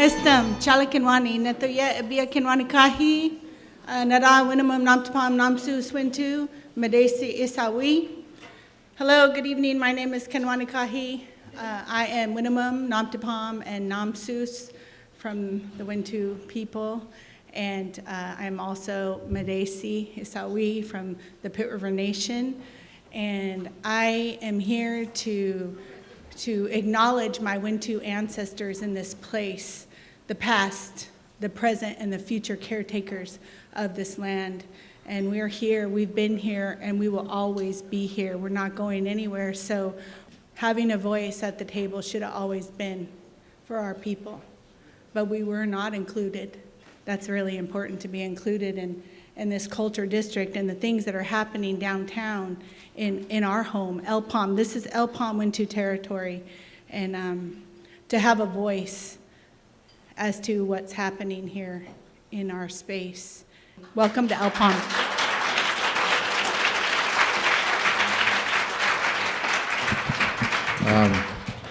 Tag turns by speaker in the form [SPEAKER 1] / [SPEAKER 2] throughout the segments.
[SPEAKER 1] Estem, Chalakinwani, Natoya, Bia Kinwani Kahi, Nara, Winamum, Namtapam, Namsu, Swintu, Medesi, Isawi. Hello, good evening. My name is Kinwani Kahi. I am Winamum, Namtapam, and Namsus from the Wintu people. And I'm also Medesi, Isawi from the Pit River Nation. And I am here to acknowledge my Wintu ancestors in this place, the past, the present, and the future caretakers of this land. And we're here, we've been here, and we will always be here. We're not going anywhere, so having a voice at the table should have always been for our people. But we were not included. That's really important, to be included in this culture district and the things that are happening downtown in our home, El Palm. This is El Palm Wintu territory, and to have a voice as to what's happening here in our space. Welcome to El Palm.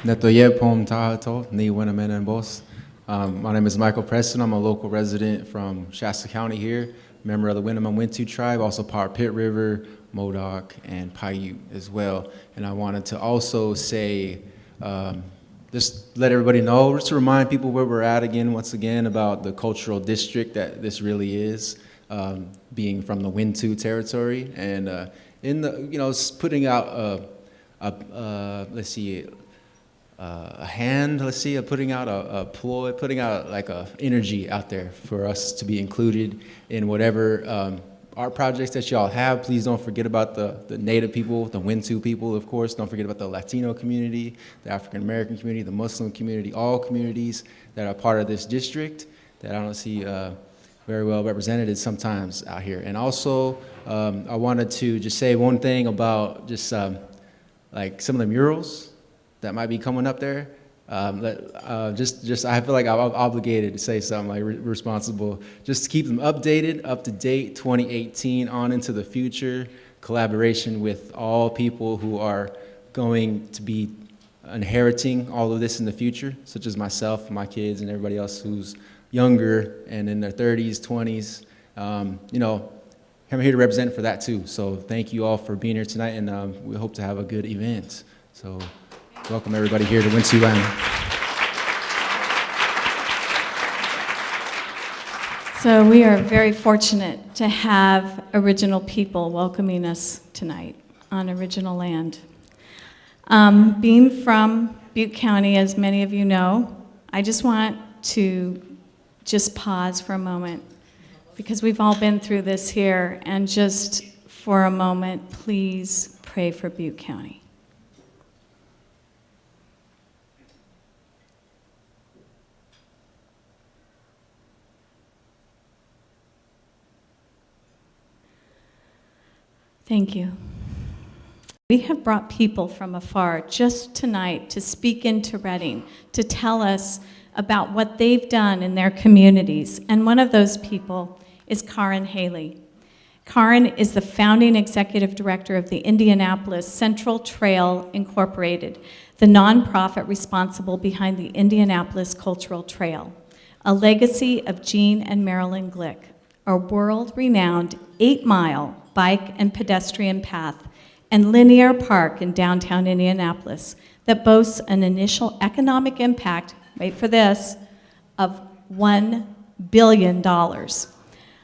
[SPEAKER 2] Netoye Pom Tahato, Ni Winnaman Boss. My name is Michael Preston. I'm a local resident from Shasta County here, member of the Winnemem Wintu tribe, also part of Pit River, Modoc, and Paiute as well. And I wanted to also say, just let everybody know, just to remind people where we're at again, once again, about the cultural district that this really is, being from the Wintu territory. And in the, putting out putting out a ploy, putting out like a energy out there for us to be included in whatever art projects that y'all have. Please don't forget about the Native people, the Wintu people, of course. Don't forget about the Latino community, the African American community, the Muslim community, all communities that are part of this district that I don't see very well represented sometimes out here. And also, I wanted to just say one thing about just like some of the murals that might be coming up there. I feel like I'm obligated to say something, like responsible, just to keep them updated, up to date, 2018 on into the future, collaboration with all people who are going to be inheriting all of this in the future, such as myself, my kids, and everybody else who's younger and in their 30s, 20s. I'm here to represent for that too. So thank you all for being here tonight, and we hope to have a good event. So welcome everybody here to Wintu Land.
[SPEAKER 3] So we are very fortunate to have original people welcoming us tonight on original land. Being from Butte County, as many of you know, I just want to just pause for a moment, because we've all been through this here, and just for a moment, please pray for Butte County. Thank you. We have brought people from afar just tonight to speak into Reading, to tell us about what they've done in their communities. And one of those people is Karen Hayley. Karen is the founding executive director of the Indianapolis Central Trail Incorporated, the nonprofit responsible behind the Indianapolis Cultural Trail, a legacy of Jean and Marilyn Glick, a world-renowned 8-mile bike and pedestrian path and linear park in downtown Indianapolis that boasts an initial economic impact, wait for this, of $1 billion.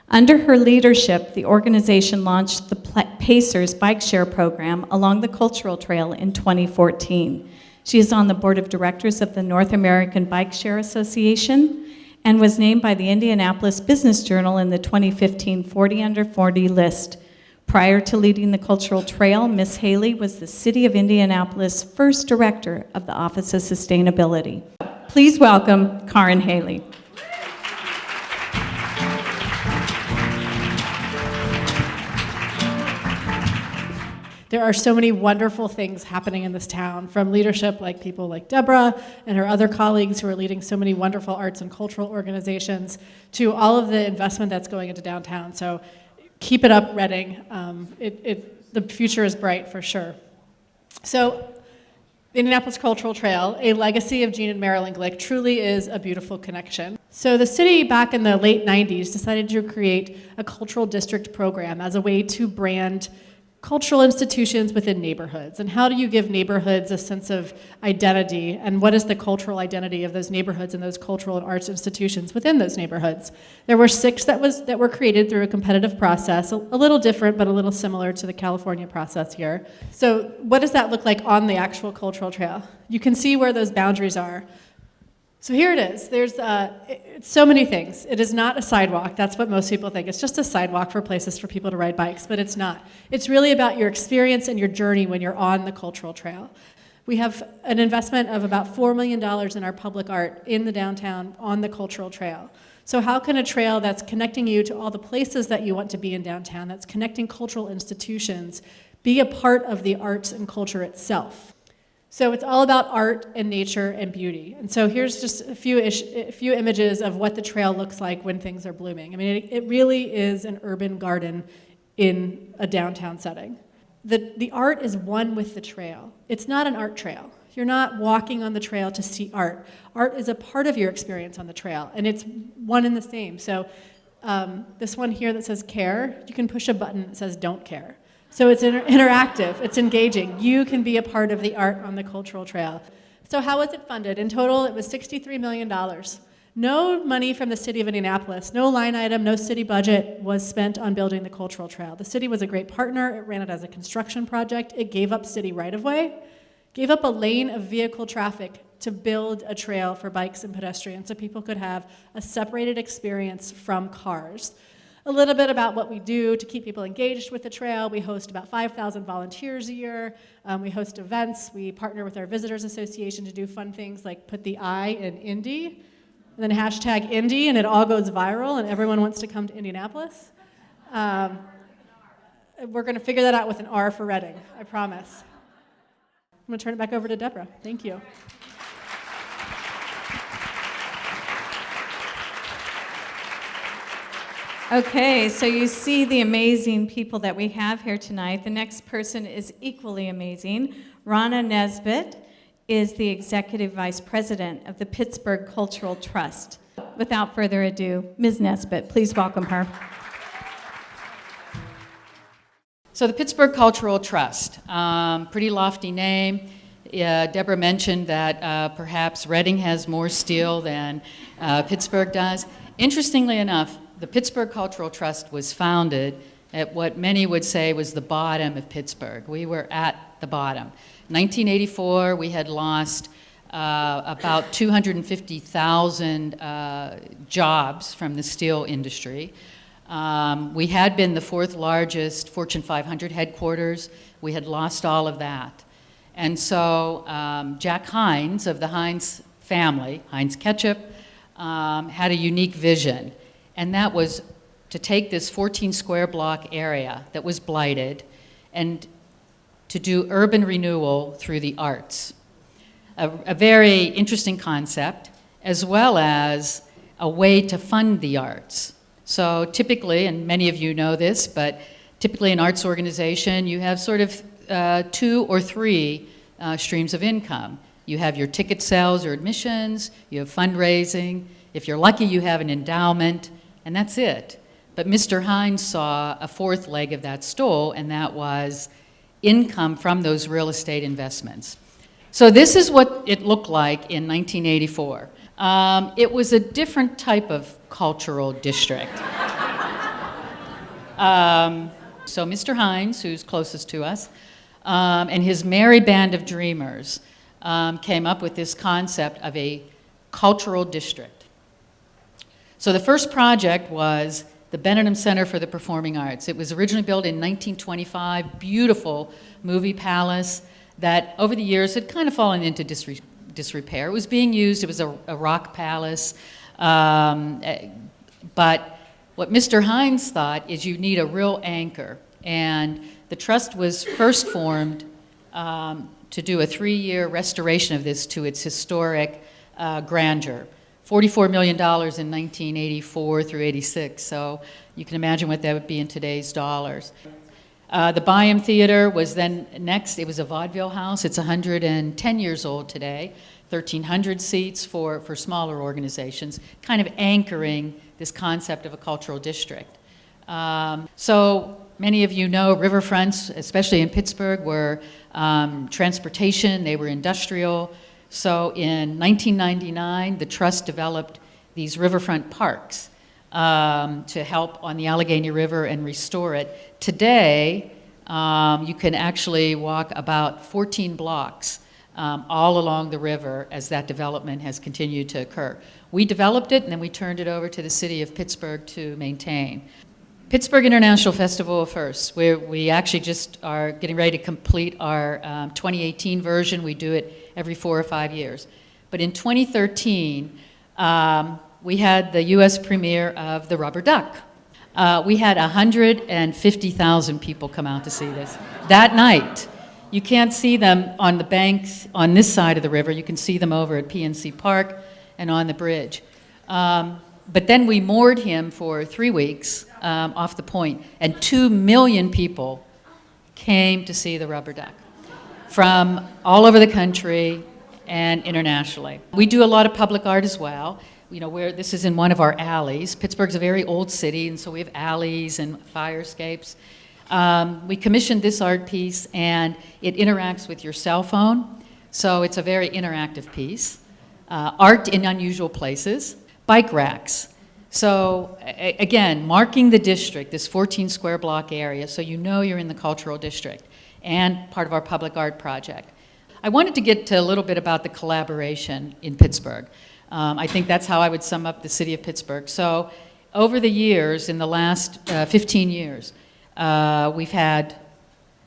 [SPEAKER 3] Under her leadership, the organization launched the Pacers Bike Share program along the Cultural Trail in 2014. She is on the board of directors of the North American Bike Share Association and was named by the Indianapolis Business Journal in the 2015 40 Under 40 list. Prior to leading the Cultural Trail, Ms. Hayley was the City of Indianapolis' first director of the Office of Sustainability. Please welcome Karen Hayley.
[SPEAKER 4] There are so many wonderful things happening in this town, from leadership like people like Deborah and her other colleagues who are leading so many wonderful arts and cultural organizations, to all of the investment that's going into downtown. So keep it up, Reading. The future is bright for sure. So Indianapolis Cultural Trail, a legacy of Gene and Marilyn Glick, truly is a beautiful connection. So the city back in the late 90s decided to create a cultural district program as a way to brand cultural institutions within neighborhoods. And how do you give neighborhoods a sense of identity, and what is the cultural identity of those neighborhoods and those cultural and arts institutions within those neighborhoods? There were 6 that were created through a competitive process, a little different but a little similar to the California process here. So what does that look like on the actual cultural trail? You can see where those boundaries are. So here it is. There's so many things. It is not a sidewalk. That's what most people think. It's just a sidewalk for places for people to ride bikes, but it's not. It's really about your experience and your journey when you're on the cultural trail. We have an investment of about $4 million in our public art in the downtown on the cultural trail. So how can a trail that's connecting you to all the places that you want to be in downtown, that's connecting cultural institutions, be a part of the arts and culture itself? So it's all about art and nature and beauty. And so here's just a few images of what the trail looks like when things are blooming. I mean, it really is an urban garden in a downtown setting. The art is one with the trail. It's not an art trail. You're not walking on the trail to see art. Art is a part of your experience on the trail, and it's one and the same. So this one here that says care, you can push a button that says don't care. So it's interactive, it's engaging. You can be a part of the art on the cultural trail. So how was it funded? In total, it was $63 million. No money from the city of Indianapolis, no line item, no city budget was spent on building the cultural trail. The city was a great partner. It ran it as a construction project. It gave up city right-of-way, gave up a lane of vehicle traffic to build a trail for bikes and pedestrians so people could have a separated experience from cars. A little bit about what we do to keep people engaged with the trail. We host about 5,000 volunteers a year. We host events. We partner with our Visitors Association to do fun things like put the I in Indy, and then hashtag Indy, and it all goes viral, and everyone wants to come to Indianapolis. We're going to figure that out with an R for Reading, I promise. I'm going to turn it back over to Deborah. Thank you.
[SPEAKER 3] Okay, so you see the amazing people that we have here tonight. The next person is equally amazing. Rana Nesbitt is the Executive Vice President of the Pittsburgh Cultural Trust. Without further ado, Ms. Nesbitt, please welcome her.
[SPEAKER 5] So the Pittsburgh Cultural Trust, pretty lofty name. Deborah mentioned that perhaps Reading has more steel than Pittsburgh does. Interestingly enough, the Pittsburgh Cultural Trust was founded at what many would say was the bottom of Pittsburgh. We were at the bottom. 1984, we had lost about 250,000 jobs from the steel industry. We had been the 4th largest Fortune 500 headquarters. We had lost all of that. And so Jack Heinz of the Heinz family, Heinz Ketchup, had a unique vision. And that was to take this 14 square block area that was blighted and to do urban renewal through the arts. A very interesting concept, as well as a way to fund the arts. So typically, and many of you know this, but typically an arts organization, you have sort of 2 or 3 streams of income. You have your ticket sales or admissions, you have fundraising. If you're lucky, you have an endowment, and that's it. But Mr. Heinz saw a 4th leg of that stool, and that was income from those real estate investments. So this is what it looked like in 1984. It was a different type of cultural district. So Mr. Heinz, who's closest to us, and his merry band of dreamers came up with this concept of a cultural district. So the first project was the Benedum Center for the Performing Arts. It was originally built in 1925, beautiful movie palace that over the years had kind of fallen into disrepair. It was being used, it was a rock palace, but what Mr. Heinz thought is you need a real anchor, and the trust was first formed to do a 3-year restoration of this to its historic grandeur. $44 million in 1984 through 86, so you can imagine what that would be in today's dollars. The Byam Theater was then next. It was a vaudeville house. It's 110 years old today, 1,300 seats for smaller organizations, kind of anchoring this concept of a cultural district. So many of you know riverfronts, especially in Pittsburgh, were transportation, they were industrial. So in 1999, the Trust developed these riverfront parks to help on the Allegheny River and restore it. Today, you can actually walk about 14 blocks all along the river as that development has continued to occur. We developed it and then we turned it over to the city of Pittsburgh to maintain. Pittsburgh International Festival of Firsts, where we actually just are getting ready to complete our 2018 version. We do it every 4 or 5 years. But in 2013, we had the U.S. premiere of The Rubber Duck. We had 150,000 people come out to see this that night. You can't see them on the banks on this side of the river. You can see them over at PNC Park and on the bridge. But then we moored him for 3 weeks off the point, and 2 million people came to see The Rubber Duck from all over the country and internationally. We do a lot of public art as well. You know, where this is in one of our alleys. Pittsburgh's a very old city, and so we have alleys and fire escapes. We commissioned this art piece, and it interacts with your cell phone, so it's a very interactive piece. Art in unusual places, bike racks. So again, marking the district, this 14 square block area, so you know you're in the cultural district, and part of our public art project. I wanted to get to a little bit about the collaboration in Pittsburgh. I think that's how I would sum up the city of Pittsburgh. So over the years, in the last 15 years, we've had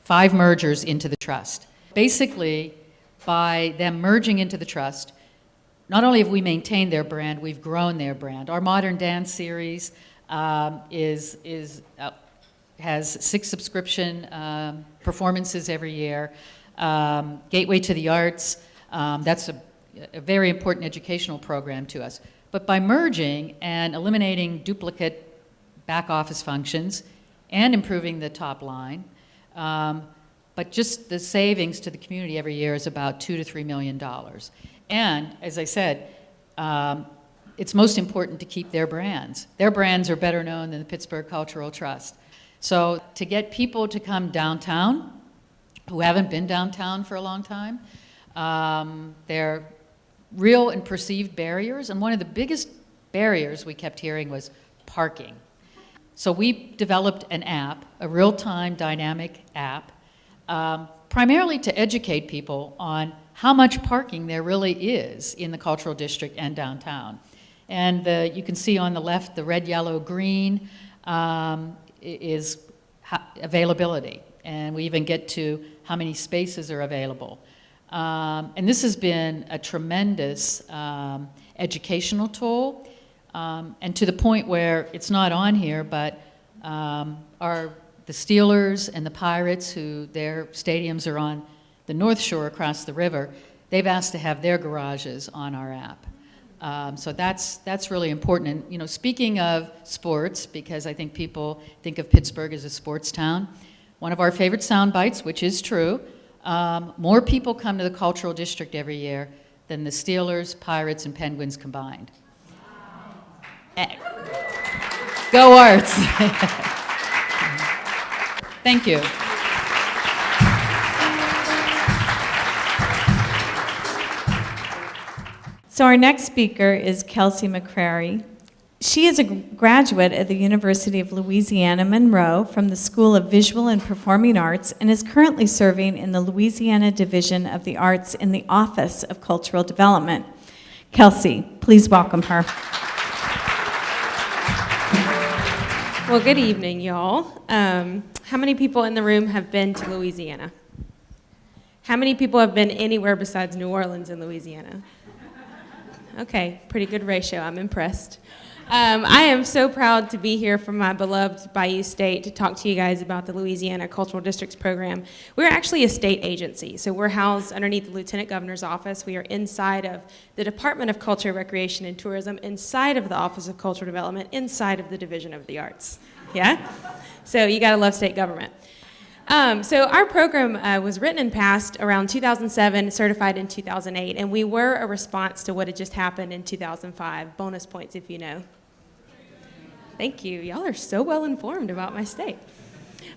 [SPEAKER 5] 5 mergers into the trust. Basically, by them merging into the trust, not only have we maintained their brand, we've grown their brand. Our modern dance series has 6 subscription performances every year. Gateway to the Arts, that's a very important educational program to us. But by merging and eliminating duplicate back office functions and improving the top line, but just the savings to the community every year is about $2 to $3 million. And as I said, it's most important to keep their brands. Their brands are better known than the Pittsburgh Cultural Trust. So to get people to come downtown who haven't been downtown for a long time, they're real and perceived barriers, and one of the biggest barriers we kept hearing was parking. So we developed an app, a real-time dynamic app, primarily to educate people on how much parking there really is in the cultural district and downtown. And you can see on the left, the red, yellow, green is availability, and we even get to how many spaces are available. And this has been a tremendous educational tool, and to the point where it's not on here, but the Steelers and the Pirates, who their stadiums are on the North Shore across the river, they've asked to have their garages on our app. So that's really important. And you know, speaking of sports, because I think people think of Pittsburgh as a sports town, one of our favorite sound bites, which is true, more people come to the cultural district every year than the Steelers, Pirates, and Penguins combined. Go Arts! Thank you.
[SPEAKER 3] So our next speaker is Kelsey McCrary. She is a graduate at the University of Louisiana Monroe from the School of Visual and Performing Arts and is currently serving in the Louisiana Division of the Arts in the Office of Cultural Development. Kelsey, please welcome her.
[SPEAKER 6] Well, good evening, y'all. How many people in the room have been to Louisiana? How many people have been anywhere besides New Orleans in Louisiana? Okay, pretty good ratio. I'm impressed. I am so proud to be here from my beloved Bayou State to talk to you guys about the Louisiana Cultural Districts Program. We're actually a state agency, so we're housed underneath the Lieutenant Governor's office. We are inside of the Department of Culture, Recreation, and Tourism, inside of the Office of Cultural Development, inside of the Division of the Arts. Yeah? So you gotta love state government. So our program was written and passed around 2007, certified in 2008, and we were a response to what had just happened in 2005. Bonus points if you know. Thank you. Y'all are so well informed about my state.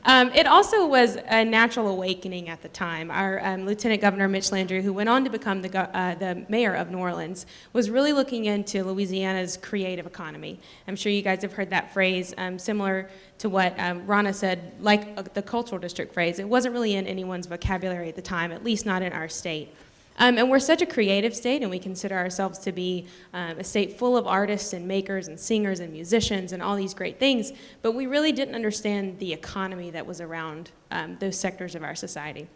[SPEAKER 6] It also was a natural awakening at the time. Our Lieutenant Governor Mitch Landrieu, who went on to become the mayor of New Orleans, was really looking into Louisiana's creative economy. I'm sure you guys have heard that phrase, similar to what Rana said, like the cultural district phrase. It wasn't really in anyone's vocabulary at the time, at least not in our state. And we're such a creative state, and we consider ourselves to be a state full of artists and makers and singers and musicians and all these great things, but we really didn't understand the economy that was around those sectors of our society.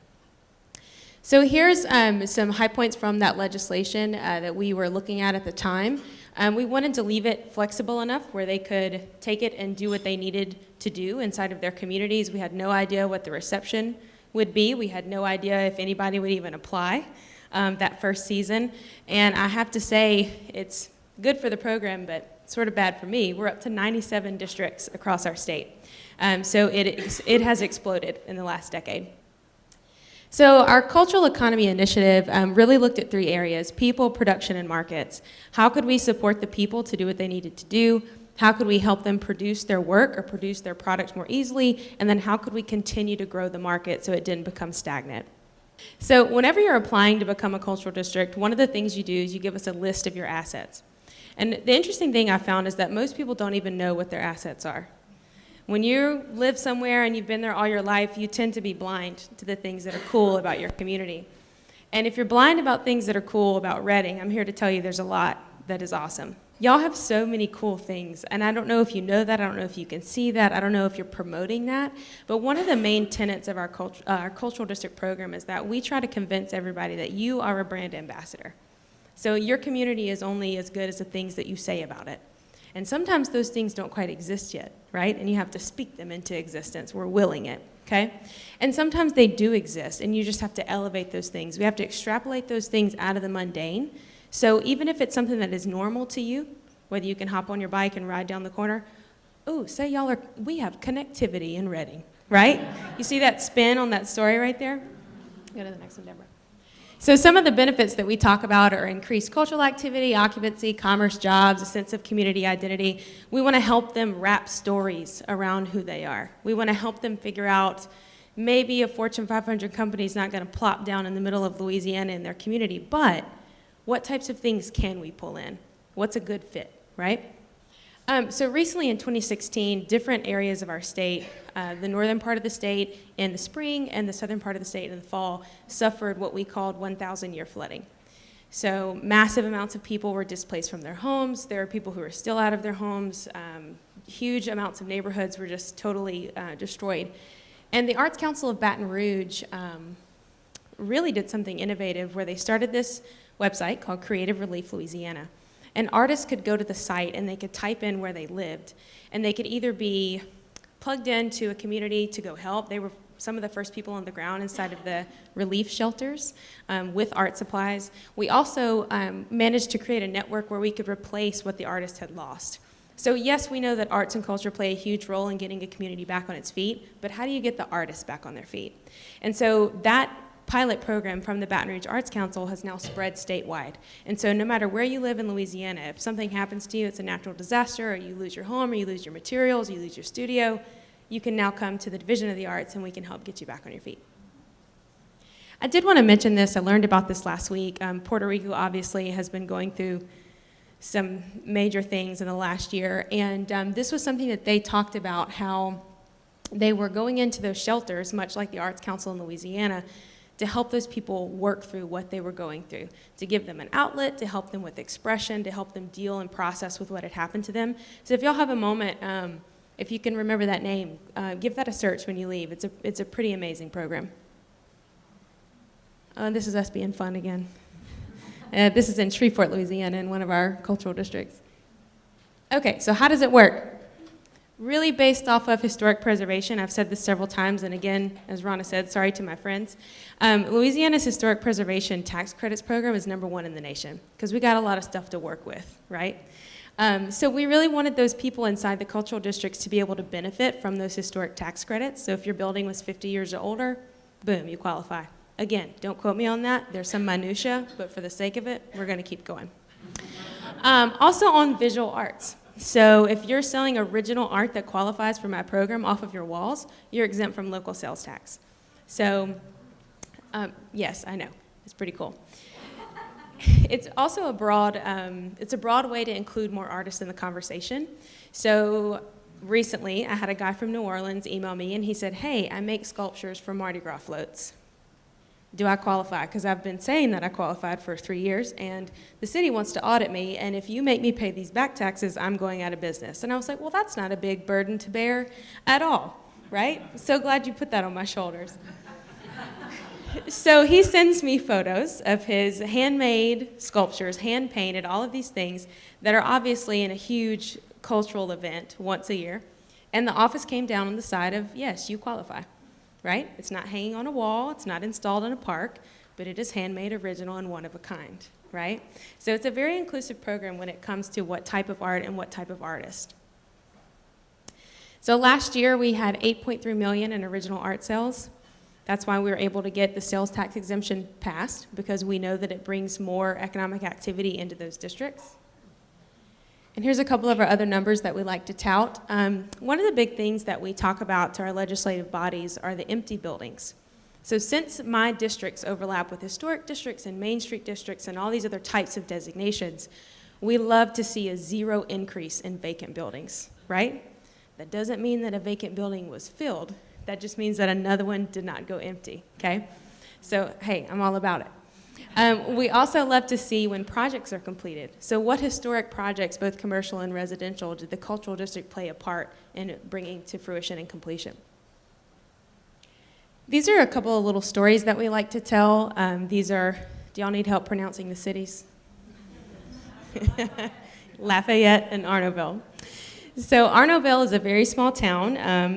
[SPEAKER 6] So here's some high points from that legislation that we were looking at the time. We wanted to leave it flexible enough where they could take it and do what they needed to do inside of their communities. We had no idea what the reception would be. We had no idea if anybody would even apply. That first season, and I have to say it's good for the program, but sort of bad for me. We're up to 97 districts across our state, so it has exploded in the last decade. So our cultural economy initiative really looked at 3 areas: people, production, and markets. How could we support the people to do what they needed to do? How could we help them produce their work or produce their products more easily? And then how could we continue to grow the market so it didn't become stagnant? So whenever you're applying to become a cultural district, one of the things you do is you give us a list of your assets. And the interesting thing I found is that most people don't even know what their assets are. When you live somewhere and you've been there all your life, you tend to be blind to the things that are cool about your community. And if you're blind about things that are cool about Reading, I'm here to tell you there's a lot that is awesome. Y'all have so many cool things, and I don't know if you know that, I don't know if you can see that, I don't know if you're promoting that, but one of the main tenets of our cultural district program is that we try to convince everybody that you are a brand ambassador. So your community is only as good as the things that you say about it. And sometimes those things don't quite exist yet, right? And you have to speak them into existence. We're willing it, okay? And sometimes they do exist, and you just have to elevate those things. We have to extrapolate those things out of the mundane. So even if it's something that is normal to you, whether you can hop on your bike and ride down the corner, oh, say we have connectivity in Reading, right? You see that spin on that story right there? Go to the next one, Deborah. So some of the benefits that we talk about are increased cultural activity, occupancy, commerce, jobs, a sense of community identity. We want to help them wrap stories around who they are. We want to help them figure out maybe a Fortune 500 company is not going to plop down in the middle of Louisiana in their community, but what types of things can we pull in? What's a good fit, right? So recently in 2016, different areas of our state, the northern part of the state in the spring and the southern part of the state in the fall, suffered what we called 1,000-year flooding. So massive amounts of people were displaced from their homes. There are people who are still out of their homes. Huge amounts of neighborhoods were just totally destroyed. And the Arts Council of Baton Rouge really did something innovative where they started this website called Creative Relief Louisiana. And artists could go to the site and they could type in where they lived. And they could either be plugged into a community to go help. They were some of the first people on the ground inside of the relief shelters with art supplies. We also managed to create a network where we could replace what the artist had lost. So yes, we know that arts and culture play a huge role in getting a community back on its feet, but how do you get the artists back on their feet? And so that pilot program from the Baton Rouge Arts Council has now spread statewide. And so no matter where you live in Louisiana, if something happens to you, it's a natural disaster, or you lose your home, or you lose your materials, or you lose your studio, you can now come to the Division of the Arts and we can help get you back on your feet. I did want to mention this. I learned about this last week. Puerto Rico obviously has been going through some major things in the last year, and this was something that they talked about, how they were going into those shelters, much like the Arts Council in Louisiana, to help those people work through what they were going through, to give them an outlet, to help them with expression, to help them deal and process with what had happened to them. So if y'all have a moment, if you can remember that name, give that a search when you leave. It's a pretty amazing program. This is us being fun again. This is in Shreveport, Louisiana, in one of our cultural districts. Okay, so how does it work? Really based off of historic preservation. I've said this several times, and again, as Rana said, sorry to my friends. Louisiana's historic preservation tax credits program is #1 in the nation, because we got a lot of stuff to work with, right? So we really wanted those people inside the cultural districts to be able to benefit from those historic tax credits. So if your building was 50 years or older, boom, you qualify. Again, don't quote me on that. There's some minutia, but for the sake of it, we're going to keep going. Also on visual arts. So if you're selling original art that qualifies for my program off of your walls, you're exempt from local sales tax. So yes, I know. It's pretty cool. It's also a broad way to include more artists in the conversation. So recently, I had a guy from New Orleans email me, and he said, hey, I make sculptures for Mardi Gras floats. Do I qualify? Because I've been saying that I qualified for 3 years, and the city wants to audit me, and if you make me pay these back taxes, I'm going out of business. And I was like, well, that's not a big burden to bear at all, right? So glad you put that on my shoulders. So he sends me photos of his handmade sculptures, hand-painted, all of these things that are obviously in a huge cultural event once a year. And the office came down on the side of, yes, you qualify, right? It's not hanging on a wall, it's not installed in a park, but it is handmade, original, and one of a kind, right? So it's a very inclusive program when it comes to what type of art and what type of artist. So last year we had $8.3 million in original art sales. That's why we were able to get the sales tax exemption passed, because we know that it brings more economic activity into those districts. And here's a couple of our other numbers that we like to tout. One of the big things that we talk about to our legislative bodies are the empty buildings. So since my districts overlap with historic districts and Main Street districts and all these other types of designations, we love to see a zero increase in vacant buildings, right? That doesn't mean that a vacant building was filled. That just means that another one did not go empty, okay? So, hey, I'm all about it. We also love to see when projects are completed. So what historic projects, both commercial and residential, did the cultural district play a part in bringing to fruition and completion? These are a couple of little stories that we like to tell. Do y'all need help pronouncing the cities? Lafayette and Arnaudville. So Arnaudville is a very small town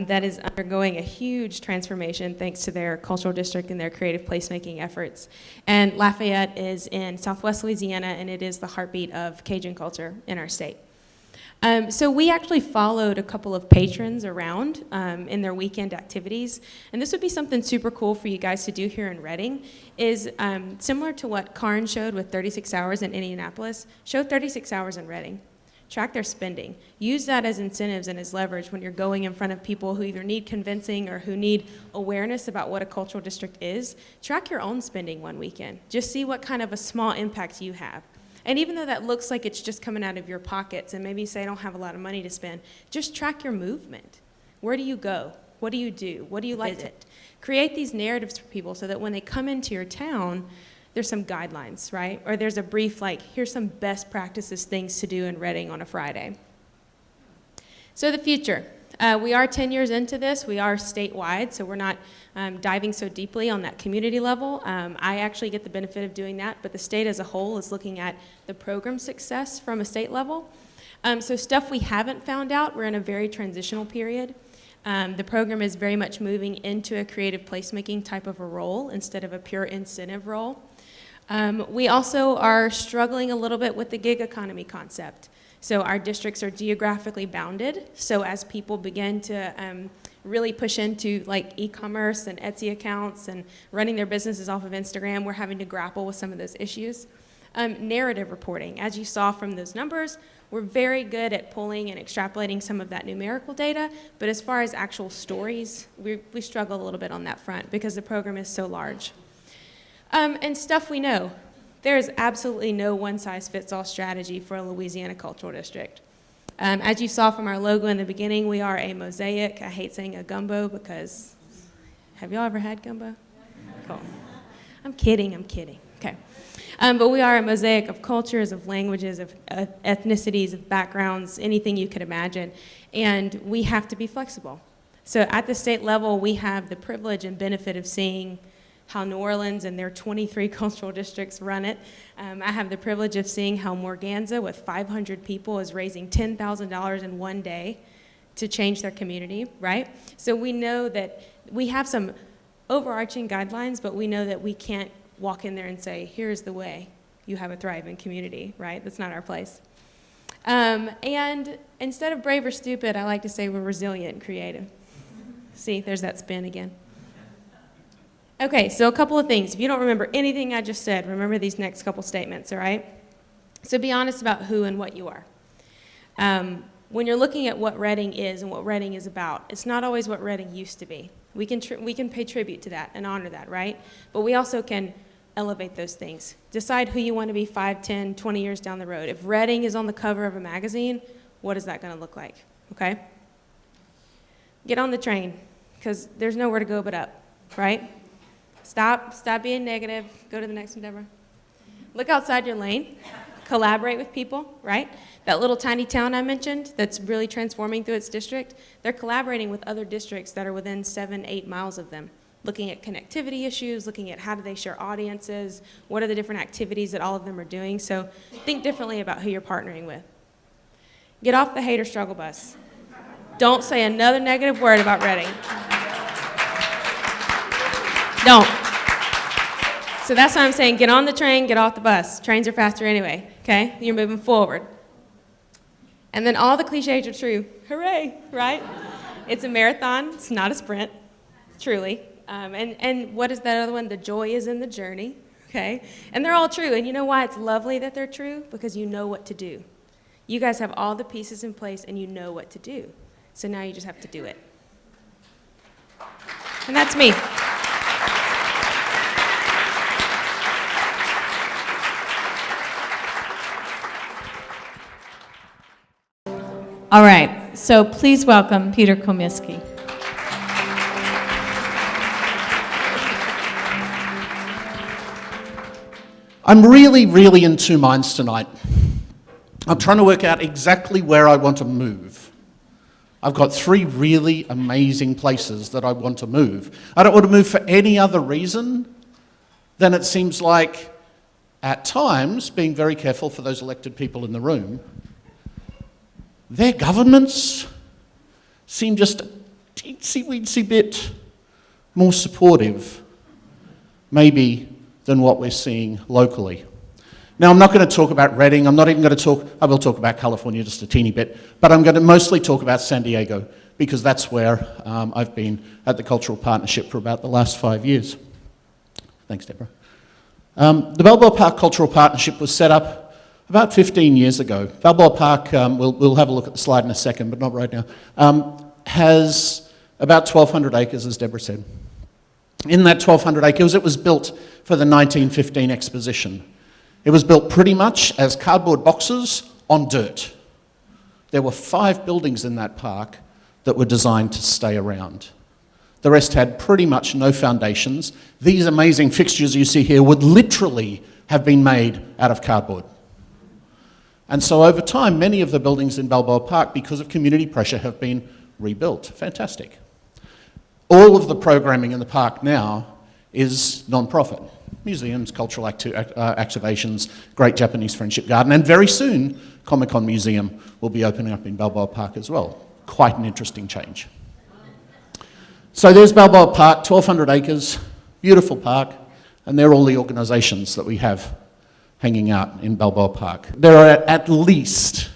[SPEAKER 6] that is undergoing a huge transformation thanks to their cultural district and their creative placemaking efforts. And Lafayette is in southwest Louisiana, and it is the heartbeat of Cajun culture in our state. So we actually followed a couple of patrons around in their weekend activities, and this would be something super cool for you guys to do here in Reading, is similar to what Karn showed with 36 hours in Indianapolis, show 36 hours in Reading. Track their spending. Use that as incentives and as leverage when you're going in front of people who either need convincing or who need awareness about what a cultural district is. Track your own spending one weekend. Just see what kind of a small impact you have. And even though that looks like it's just coming out of your pockets and maybe you say I don't have a lot of money to spend, just track your movement. Where do you go? What do you do? What do you like visit? Create these narratives for people so that when they come into your town, there's some guidelines, right? Or there's a brief, like, here's some best practices, things to do in Reading on a Friday. So the future. We are 10 years into this. We are statewide, so we're not diving so deeply on that community level. I actually get the benefit of doing that, but the state as a whole is looking at the program success from a state level. So stuff we haven't found out, we're in a very transitional period. The program is very much moving into a creative placemaking type of a role instead of a pure incentive role. We also are struggling a little bit with the gig economy concept. So our districts are geographically bounded. So as people begin to really push into like e-commerce and Etsy accounts and running their businesses off of Instagram, we're having to grapple with some of those issues. Narrative reporting. As you saw from those numbers, we're very good at pulling and extrapolating some of that numerical data, but as far as actual stories, we struggle a little bit on that front because the program is so large. And stuff we know. There is absolutely no one-size-fits-all strategy for a Louisiana cultural district. As you saw from our logo in the beginning, we are a mosaic. I hate saying a gumbo because, have y'all ever had gumbo? Cool. I'm kidding. Okay. But we are a mosaic of cultures, of languages, of ethnicities, of backgrounds, anything you could imagine. And we have to be flexible. So at the state level, we have the privilege and benefit of seeing how New Orleans and their 23 cultural districts run it. I have the privilege of seeing how Morganza, with 500 people, is raising $10,000 in one day to change their community, right? So we know that we have some overarching guidelines, but we know that we can't walk in there and say, here's the way you have a thriving community, right? That's not our place. And instead of brave or stupid, I like to say we're resilient and creative. See, there's that spin again. Okay, so a couple of things. If you don't remember anything I just said, remember these next couple statements, all right? So be honest about who and what you are. When you're looking at what Reading is and what Reading is about, it's not always what Reading used to be. We can pay tribute to that and honor that, right? But we also can elevate those things. Decide who you want to be 5, 10, 20 years down the road. If Reading is on the cover of a magazine, what is that going to look like, okay? Get on the train, because there's nowhere to go but up, right? Stop being negative. Go to the next one, Deborah. Look outside your lane. Collaborate with people, right? That little tiny town I mentioned that's really transforming through its district, they're collaborating with other districts that are within 7, 8 miles of them, looking at connectivity issues, looking at how do they share audiences, what are the different activities that all of them are doing. So think differently about who you're partnering with. Get off the hate or struggle bus. Don't say another negative word about Reading. Don't. So that's why I'm saying get on the train, get off the bus. Trains are faster anyway, okay? You're moving forward. And then all the cliches are true. Hooray, right? It's a marathon, it's not a sprint, truly. And what is that other one? The joy is in the journey, okay? And they're all true. And you know why it's lovely that they're true? Because you know what to do. You guys have all the pieces in place and you know what to do. So now you just have to do it. And that's me.
[SPEAKER 3] All right, so please welcome Peter Komisky.
[SPEAKER 7] I'm really in two minds tonight. I'm trying to work out exactly where I want to move. I've got 3 really amazing places that I want to move. I don't want to move for any other reason than it seems like, at times, being very careful for those elected people in the room, their governments seem just a teensy-weensy bit more supportive, maybe, than what we're seeing locally. Now, I'm not going to talk about Reading. I'm not even going to talk, I will talk about California just a teeny bit, but I'm going to mostly talk about San Diego because that's where I've been at the Cultural Partnership for about the last 5 years. Thanks, Deborah. The Balboa Park Cultural Partnership was set up about 15 years ago. Balboa Park, we'll have a look at the slide in a second, but not right now, has about 1,200 acres, as Deborah said. In that 1,200 acres, it was built for the 1915 exposition. It was built pretty much as cardboard boxes on dirt. There were 5 buildings in that park that were designed to stay around. The rest had pretty much no foundations. These amazing fixtures you see here would literally have been made out of cardboard. And so over time, many of the buildings in Balboa Park, because of community pressure, have been rebuilt. Fantastic. All of the programming in the park now is non-profit. Museums, cultural activations, Great Japanese Friendship Garden, and very soon, Comic-Con Museum will be opening up in Balboa Park as well. Quite an interesting change. So there's Balboa Park, 1,200 acres, beautiful park, and they're all the organisations that we have hanging out in Balboa Park. There are at least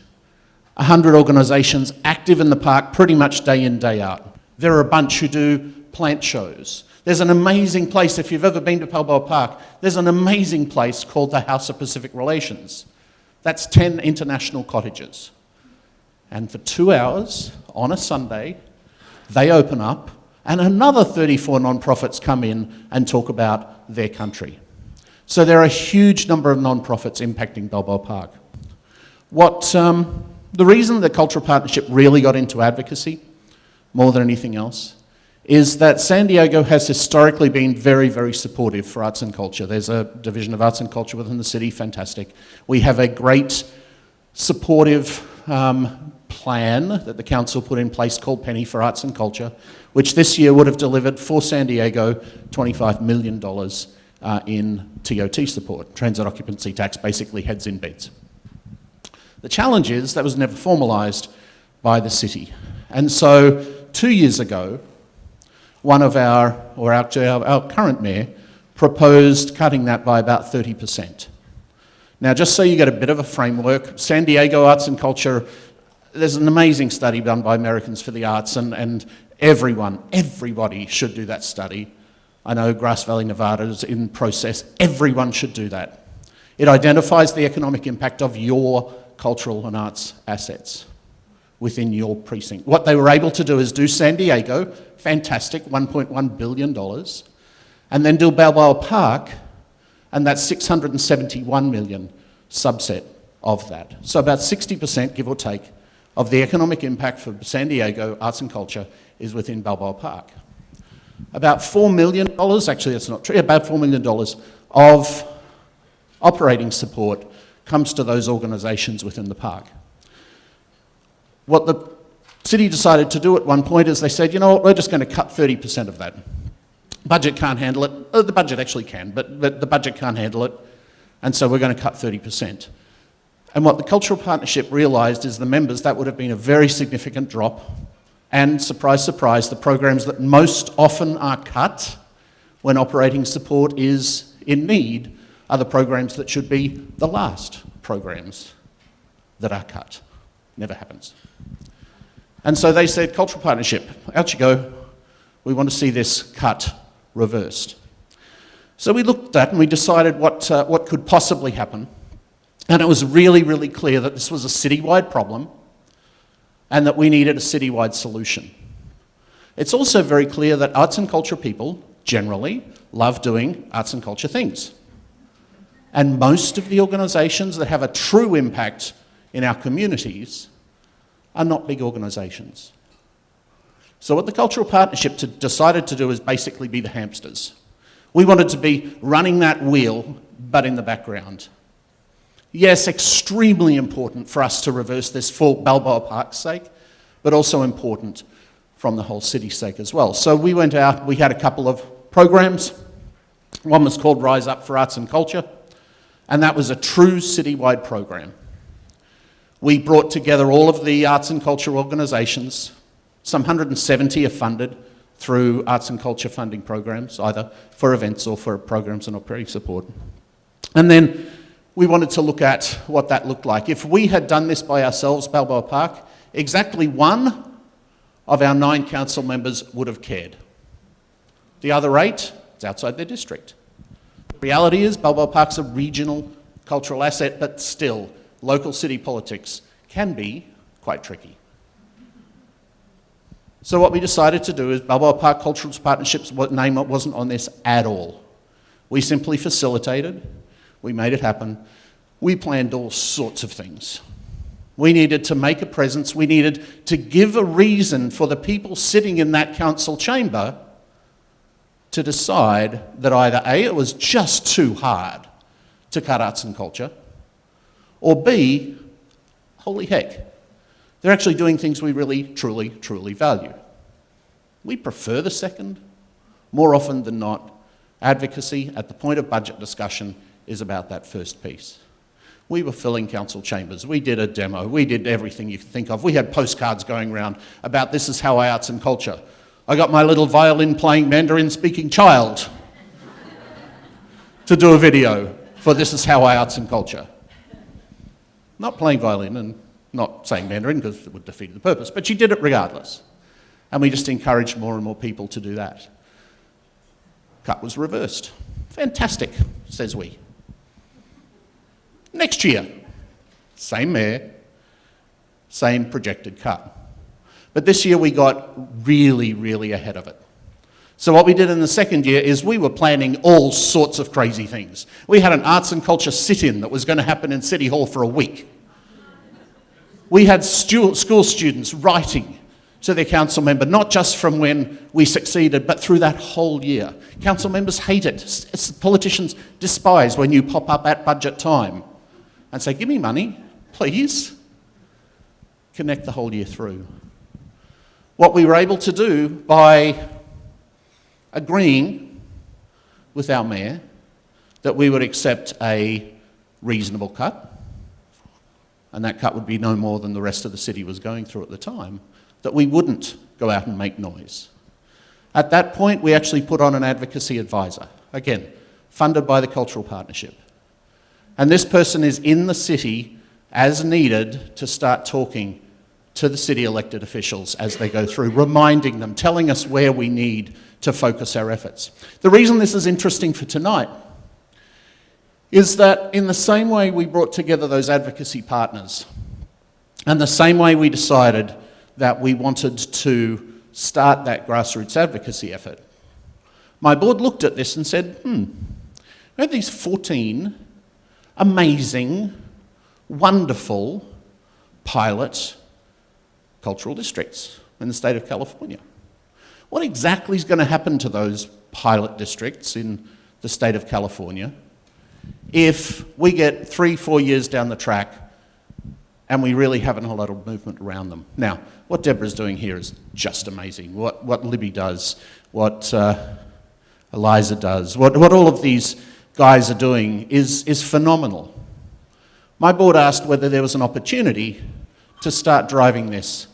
[SPEAKER 7] 100 organisations active in the park pretty much day in, day out. There are a bunch who do plant shows. There's an amazing place, if you've ever been to Balboa Park, there's an amazing place called the House of Pacific Relations. That's 10 international cottages. And for 2 hours on a Sunday, they open up and another 34 non-profits come in and talk about their country. So there are a huge number of non-profits impacting Balboa Park. The reason the Cultural Partnership really got into advocacy, more than anything else, is that San Diego has historically been very supportive for arts and culture. There's a division of arts and culture within the city, fantastic. We have a great supportive plan that the council put in place called Penny for Arts and Culture, which this year would have delivered for San Diego $25 million in TOT support, transit occupancy tax, basically heads in beds. The challenge is that was never formalised by the city. And so 2 years ago, one of our current mayor proposed cutting that by about 30%. Now, just so you get a bit of a framework, San Diego Arts and Culture, there's an amazing study done by Americans for the Arts, and everybody should do that study. I know Grass Valley, Nevada is in process. Everyone should do that. It identifies the economic impact of your cultural and arts assets within your precinct. What they were able to do is do San Diego, fantastic, $1.1 billion, and then do Balboa Park, and that's $671 million subset of that. So about 60%, give or take, of the economic impact for San Diego arts and culture is within Balboa Park. About $4 million, actually that's not true, about $4 million of operating support comes to those organisations within the park. What the city decided to do at one point is they said, you know what, we're just going to cut 30% of that. Budget can't handle it. The budget actually can, but the budget can't handle it, and so we're going to cut 30%. And what the Cultural Partnership realised is the members, that would have been a very significant drop, and surprise, surprise, the programs that most often are cut when operating support is in need are the programs that should be the last programs that are cut. Never happens. And so they said, Cultural Partnership, out you go. We want to see this cut reversed. So we looked at and we decided what could possibly happen. And it was really, really clear that this was a citywide problem and that we needed a citywide solution. It's also very clear that arts and culture people generally love doing arts and culture things. And most of the organisations that have a true impact in our communities are not big organisations. So what the Cultural Partnership decided to do is basically be the hamsters. We wanted to be running that wheel, but in the background. Yes, extremely important for us to reverse this for Balboa Park's sake, but also important from the whole city's sake as well. So we went out, we had a couple of programs. One was called Rise Up for Arts and Culture, and that was a true citywide program. We brought together all of the arts and culture organisations. Some 170 are funded through arts and culture funding programs, either for events or for programs and operating support. And then we wanted to look at what that looked like. If we had done this by ourselves, Balboa Park, exactly one of our 9 council members would have cared. The other 8, it's outside their district. The reality is Balboa Park's a regional cultural asset, but still, local city politics can be quite tricky. So what we decided to do is Balboa Park Cultural Partnership's name wasn't on this at all. We simply facilitated. We made it happen. We planned all sorts of things. We needed to make a presence. We needed to give a reason for the people sitting in that council chamber to decide that either A, it was just too hard to cut arts and culture, or B, holy heck, they're actually doing things we really, truly, truly value. We prefer the second. More often than not, advocacy at the point of budget discussion is about that first piece. We were filling council chambers. We did a demo. We did everything you could think of. We had postcards going around about this is how I arts and culture. I got my little violin-playing Mandarin-speaking child to do a video for this is how I arts and culture. Not playing violin and not saying Mandarin because it would defeat the purpose, but she did it regardless. And we just encouraged more and more people to do that. Cut was reversed. Fantastic, says we. Next year, same mayor, same projected cut. But this year we got really, really ahead of it. So what we did in the second year is we were planning all sorts of crazy things. We had an arts and culture sit-in that was going to happen in City Hall for a week. We had school students writing to their council member, not just from when we succeeded, but through that whole year. Council members hate it. Politicians despise when you pop up at budget time and say, give me money, please. Connect the whole year through. What we were able to do by agreeing with our mayor that we would accept a reasonable cut, and that cut would be no more than the rest of the city was going through at the time, that we wouldn't go out and make noise. At that point, we actually put on an advocacy advisor, again, funded by the Cultural Partnership. And this person is in the city as needed to start talking to the city elected officials as they go through, reminding them, telling us where we need to focus our efforts. The reason this is interesting for tonight is that in the same way we brought together those advocacy partners, and the same way we decided that we wanted to start that grassroots advocacy effort, my board looked at this and said, we have these 14 amazing, wonderful pilot cultural districts in the state of California. What exactly is going to happen to those pilot districts in the state of California if we get 3-4 years down the track and we really haven't a lot of movement around them? Now, what Deborah's doing here is just amazing. What Libby does, what Eliza does, what all of these guys are doing is phenomenal. My board asked whether there was an opportunity to start driving this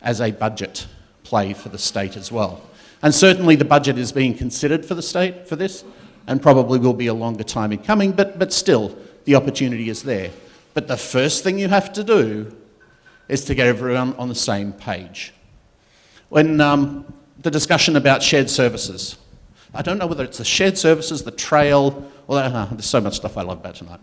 [SPEAKER 7] as a budget play for the state as well. And certainly the budget is being considered for the state for this, and probably will be a longer time in coming, but still, the opportunity is there. But the first thing you have to do is to get everyone on the same page. When the discussion about shared services, I don't know whether it's the shared services, the trail, there's so much stuff I love about tonight.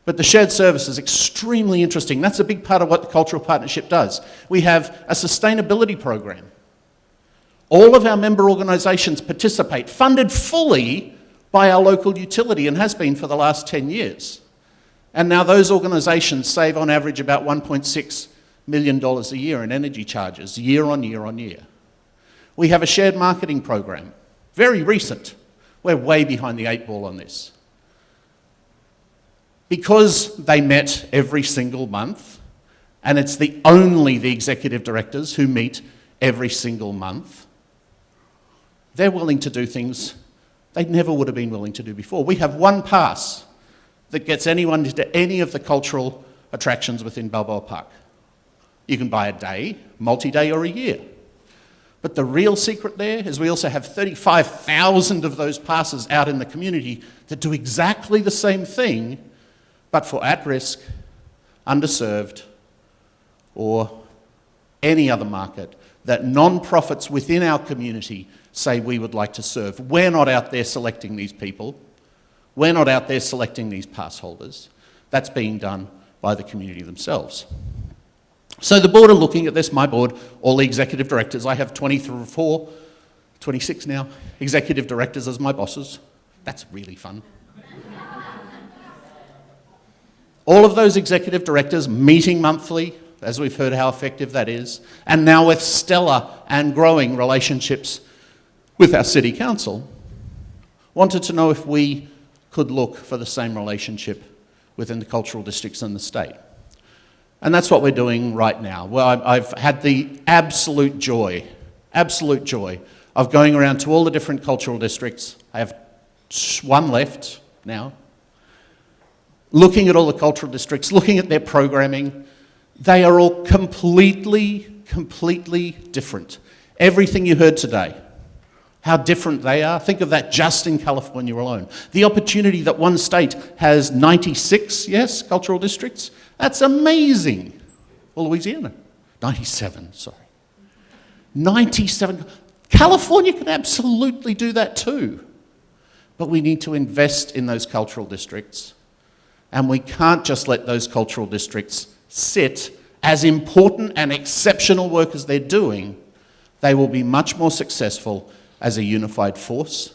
[SPEAKER 7] But the shared service is extremely interesting. That's a big part of what the Cultural Partnership does. We have a sustainability program. All of our member organisations participate, funded fully by our local utility, and has been for the last 10 years. And now those organisations save on average about $1.6 million a year in energy charges, year on year on year. We have a shared marketing program, very recent. We're way behind the 8 ball on this. Because they met every single month, and it's only the executive directors who meet every single month, they're willing to do things they never would have been willing to do before. We have one pass that gets anyone to any of the cultural attractions within Balboa Park. You can buy a day, multi-day, or a year. But the real secret there is we also have 35,000 of those passes out in the community that do exactly the same thing, but for at-risk, underserved, or any other market that non-profits within our community say we would like to serve. We're not out there selecting these people. We're not out there selecting these pass holders. That's being done by the community themselves. So the board are looking at this, my board, all the executive directors. I have 26 now, executive directors as my bosses. That's really fun. All of those executive directors meeting monthly, as we've heard how effective that is, and now with stellar and growing relationships with our city council, wanted to know if we could look for the same relationship within the cultural districts in the state. And that's what we're doing right now. Well, I've had the absolute joy of going around to all the different cultural districts. I have one left now. Looking at all the cultural districts, looking at their programming, they are all completely different. Everything you heard today, how different they are, think of that just in California alone. The opportunity that one state has 96, yes, cultural districts, that's amazing. Well, Louisiana, 97, sorry. 97. California can absolutely do that too. But we need to invest in those cultural districts. And we can't just let those cultural districts sit. As important and exceptional work as they're doing, they will be much more successful as a unified force.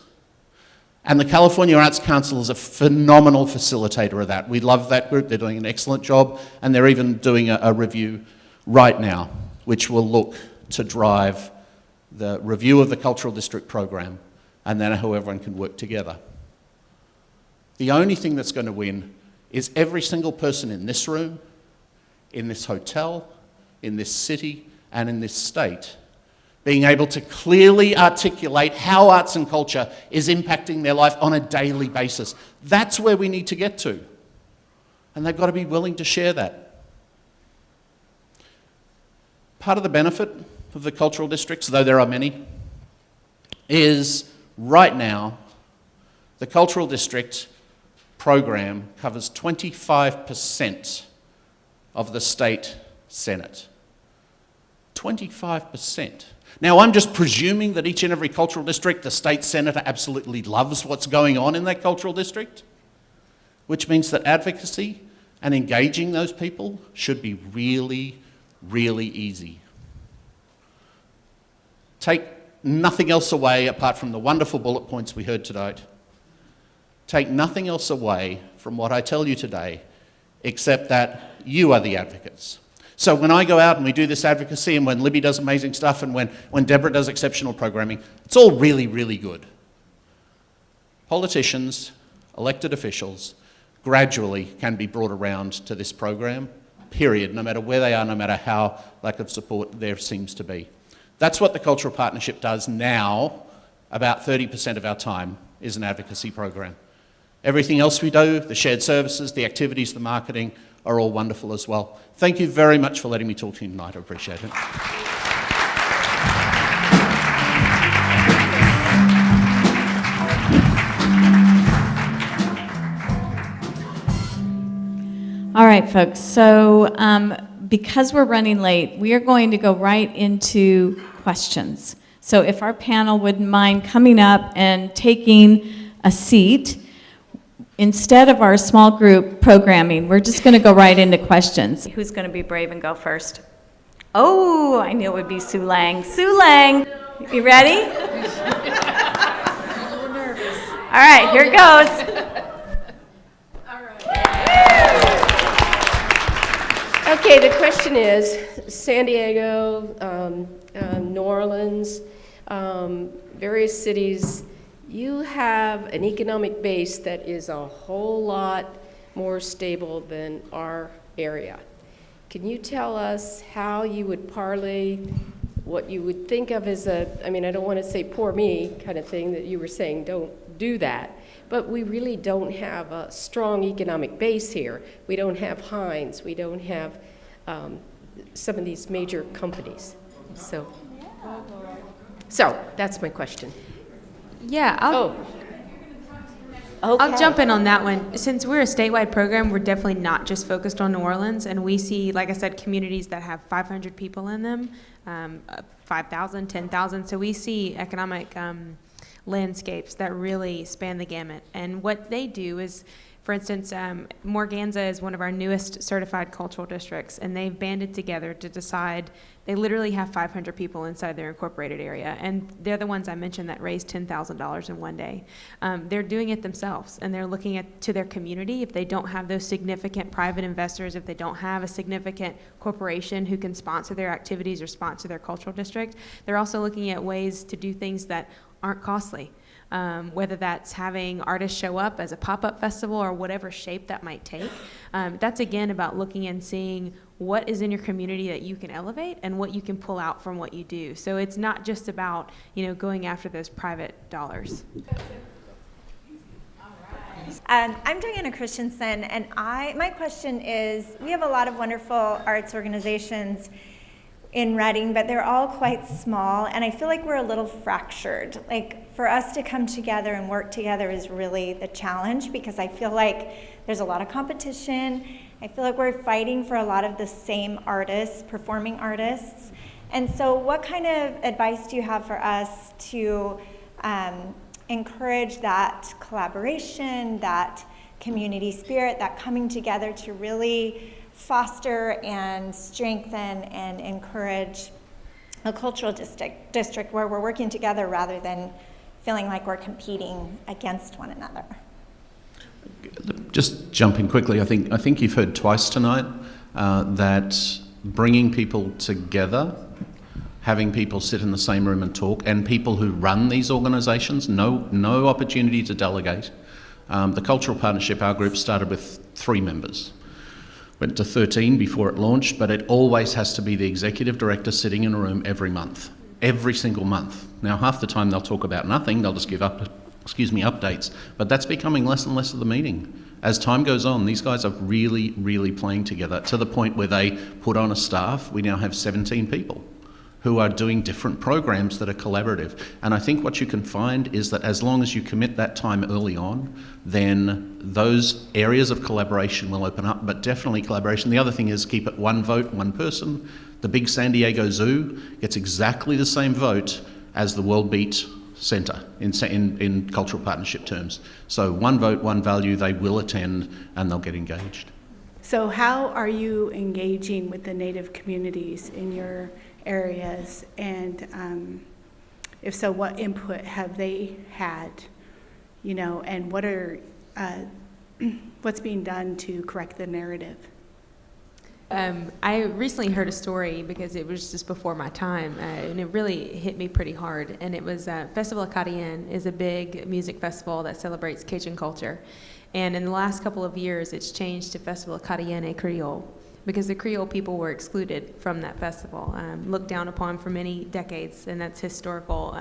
[SPEAKER 7] And the California Arts Council is a phenomenal facilitator of that. We love that group. They're doing an excellent job, and they're even doing a review right now, which will look to drive the review of the cultural district program, and then how everyone can work together. The only thing that's going to win is every single person in this room, in this hotel, in this city, and in this state, being able to clearly articulate how arts and culture is impacting their life on a daily basis. That's where we need to get to. And they've got to be willing to share that. Part of the benefit of the cultural districts, though there are many, is right now the cultural district program covers 25% of the state Senate. 25%. Now, I'm just presuming that each and every cultural district, the state senator absolutely loves what's going on in that cultural district, which means that advocacy and engaging those people should be really, really easy. Take nothing else away apart from the wonderful bullet points we heard today. Take nothing else away from what I tell you today, except that you are the advocates. So when I go out and we do this advocacy, and when Libby does amazing stuff, and when Deborah does exceptional programming, it's all really, really good. Politicians, elected officials, gradually can be brought around to this program, period, no matter where they are, no matter how lack of support there seems to be. That's what the Cultural Partnership does now. About 30% of our time is an advocacy program. Everything else we do, the shared services, the activities, the marketing, are all wonderful as well. Thank you very much for letting me talk to you tonight. I appreciate it.
[SPEAKER 3] All right, folks, so because we're running late, we are going to go right into questions. So if our panel wouldn't mind coming up and taking a seat, instead of our small group programming, we're just going to go right into questions. Who's going to be brave and go first? Oh, I knew it would be Sue Lang. Sue Lang, you ready? All right, here it goes.
[SPEAKER 8] Okay, the question is, San Diego, New Orleans, various cities, you have an economic base that is a whole lot more stable than our area. Can you tell us how you would parlay what you would think of as I don't want to say poor me kind of thing that you were saying, don't do that. But we really don't have a strong economic base here. We don't have Heinz. We don't have some of these major companies. So that's my question.
[SPEAKER 6] Yeah, I'll jump in on that one. Since we're a statewide program, we're definitely not just focused on New Orleans, and we see, like I said, communities that have 500 people in them, 5,000, 10,000. So we see economic landscapes that really span the gamut. And what they do is, for instance, Morganza is one of our newest certified cultural districts, and they've banded together to decide. They literally have 500 people inside their incorporated area, and they're the ones I mentioned that raised $10,000 in one day. They're doing it themselves, and they're looking to their community. If they don't have those significant private investors, if they don't have a significant corporation who can sponsor their activities or sponsor their cultural district, they're also looking at ways to do things that aren't costly. Whether that's having artists show up as a pop-up festival or whatever shape that might take. That's again about looking and seeing what is in your community that you can elevate and what you can pull out from what you do. So it's not just about, going after those private dollars.
[SPEAKER 9] I'm Diana Christensen, and my question is, we have a lot of wonderful arts organizations in Reading, but they're all quite small, and I feel like we're a little fractured. Like, for us to come together and work together is really the challenge, because I feel like there's a lot of competition. I feel like we're fighting for a lot of the same artists, performing artists. And so what kind of advice do you have for us to encourage that collaboration, that community spirit, that coming together to really foster and strengthen and encourage a cultural district where we're working together rather than feeling like we're competing against one another?
[SPEAKER 7] Just jumping quickly, I think you've heard twice tonight that bringing people together, having people sit in the same room and talk, and people who run these organisations, no opportunity to delegate. The Cultural Partnership, our group, started with 3 members. Went to 13 before it launched, but it always has to be the executive director sitting in a room every month, every single month. Now, half the time they'll talk about nothing, they'll just give updates, but that's becoming less and less of the meeting. As time goes on, these guys are really, really playing together to the point where they put on a staff. We now have 17 people who are doing different programs that are collaborative. And I think what you can find is that as long as you commit that time early on, then those areas of collaboration will open up, but definitely collaboration. The other thing is keep it one vote, one person. The big San Diego Zoo gets exactly the same vote as the World Beat Centre in cultural partnership terms. So one vote, one value, they will attend and they'll get engaged.
[SPEAKER 1] So how are you engaging with the Native communities in your areas? And if so, what input have they had? You know, and what are what's being done to correct the narrative?
[SPEAKER 6] I recently heard a story because it was just before my time, and it really hit me pretty hard. And it was Festival Acadian is a big music festival that celebrates Cajun culture. And in the last couple of years, it's changed to Festival Acadian et Creole because the Creole people were excluded from that festival, looked down upon for many decades, and that's historical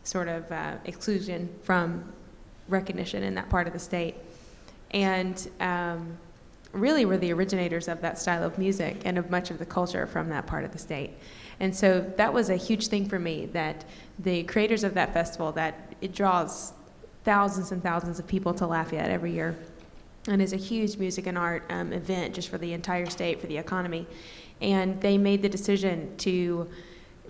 [SPEAKER 6] sort of exclusion from recognition in that part of the state. And really were the originators of that style of music and of much of the culture from that part of the state. And so that was a huge thing for me, that the creators of that festival, that it draws thousands and thousands of people to Lafayette every year, and is a huge music and art event just for the entire state, for the economy. And they made the decision to,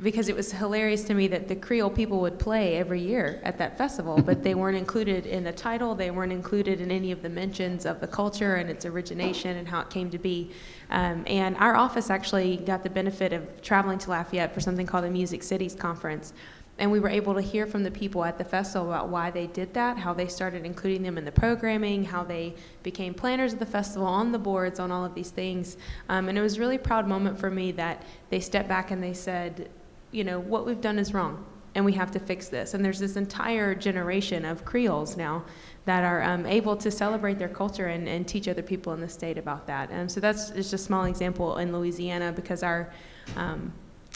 [SPEAKER 6] because it was hilarious to me that the Creole people would play every year at that festival, but they weren't included in the title, they weren't included in any of the mentions of the culture and its origination and how it came to be. And our office actually got the benefit of traveling to Lafayette for something called the Music Cities Conference. And we were able to hear from the people at the festival about why they did that, how they started including them in the programming, how they became planners of the festival, on the boards, on all of these things. And it was a really proud moment for me that they stepped back and they said, you know, what we've done is wrong, and we have to fix this. And there's this entire generation of Creoles now that are able to celebrate their culture and teach other people in the state about that. And so that's just a small example in Louisiana, because our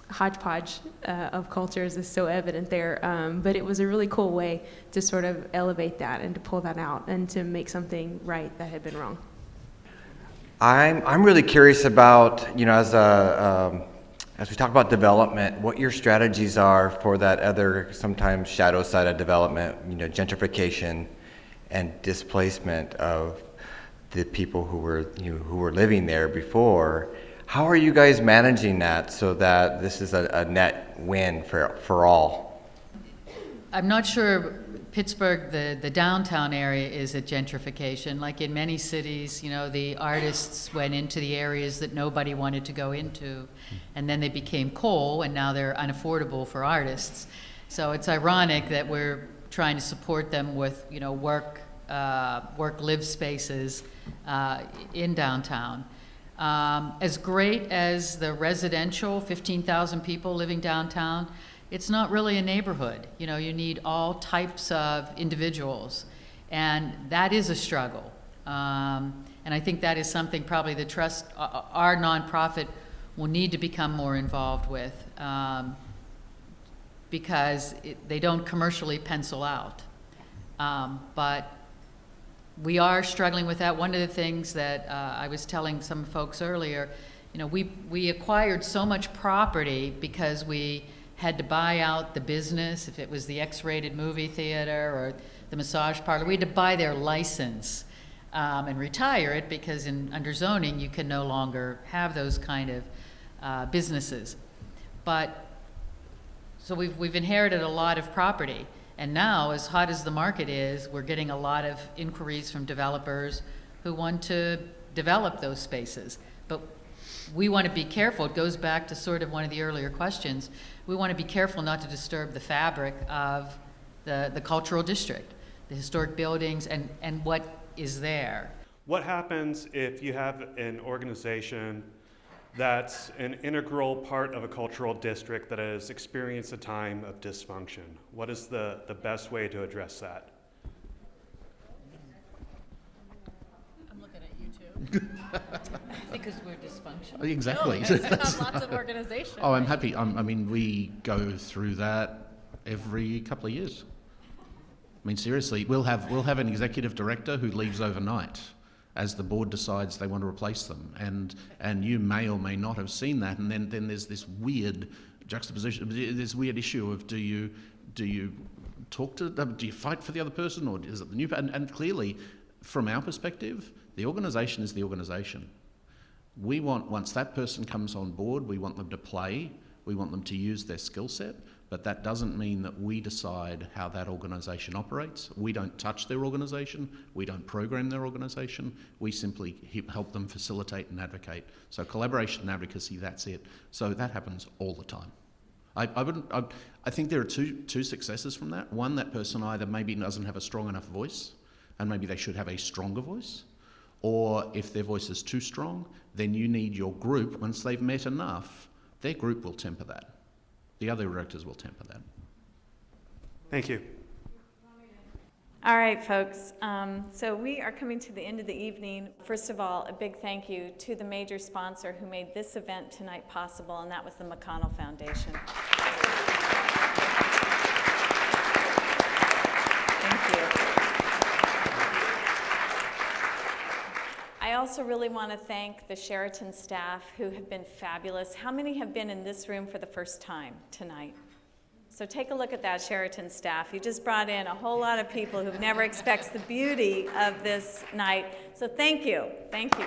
[SPEAKER 6] hodgepodge of cultures is so evident there. But it was a really cool way to sort of elevate that and to pull that out and to make something right that had been wrong.
[SPEAKER 10] I'm really curious about, you know, as we talk about development, what your strategies are for that other sometimes shadow side of development, you know, gentrification and displacement of the people who were living there before. How are you guys managing that so that this is a net win for all?
[SPEAKER 5] I'm not sure Pittsburgh, the downtown area, is at gentrification. Like in many cities, you know, the artists went into the areas that nobody wanted to go into, and then they became coal, and now they're unaffordable for artists. So it's ironic that we're trying to support them with, you know, work-live spaces in downtown. As great as the residential, 15,000 people living downtown, it's not really a neighborhood. You know, you need all types of individuals, and that is a struggle. And I think that is something probably the trust, our nonprofit, will need to become more involved with, because they don't commercially pencil out. But we are struggling with that. One of the things that I was telling some folks earlier, you know, we acquired so much property because we had to buy out the business, if it was the X-rated movie theater or the massage parlor. We had to buy their license and retire it, because under zoning you can no longer have those kind of businesses. But so we've inherited a lot of property, and now, as hot as the market is, we're getting a lot of inquiries from developers who want to develop those spaces. But we want to be careful. It goes back to sort of one of the earlier questions. We want to be careful not to disturb the fabric of the cultural district, the historic buildings, and what is there.
[SPEAKER 11] What happens if you have an organization that's an integral part of a cultural district that has experienced a time of dysfunction? What is the best way to address that?
[SPEAKER 5] I'm looking at you too. Because we're dysfunctional.
[SPEAKER 7] Exactly.
[SPEAKER 4] No, have lots of organizations.
[SPEAKER 7] Oh, I'm happy. I mean, we go through that every couple of years. I mean, seriously, we'll have an executive director who leaves overnight, as the board decides they want to replace them. And you may or may not have seen that, and then there's this weird juxtaposition, this weird issue of do you talk to, do you fight for the other person, or is it the new, and clearly, from our perspective, the organisation is the organisation. We want, once that person comes on board, we want them to play, we want them to use their skill set, but that doesn't mean that we decide how that organisation operates. We don't touch their organisation, we don't program their organisation, we simply help them facilitate and advocate. So collaboration and advocacy, that's it. So that happens all the time. I think there are two successes from that. One, that person either maybe doesn't have a strong enough voice, and maybe they should have a stronger voice, or if their voice is too strong, then you need your group, once they've met enough, their group will temper that. The other directors will temper that.
[SPEAKER 11] Thank you.
[SPEAKER 3] All right, folks. So we are coming to the end of the evening. First of all, a big thank you to the major sponsor who made this event tonight possible, and that was the McConnell Foundation. Thank you. I also really want to thank the Sheraton staff who have been fabulous. How many have been in this room for the first time tonight? So take a look at that Sheraton staff. You just brought in a whole lot of people who never expects the beauty of this night. So thank you. Thank you.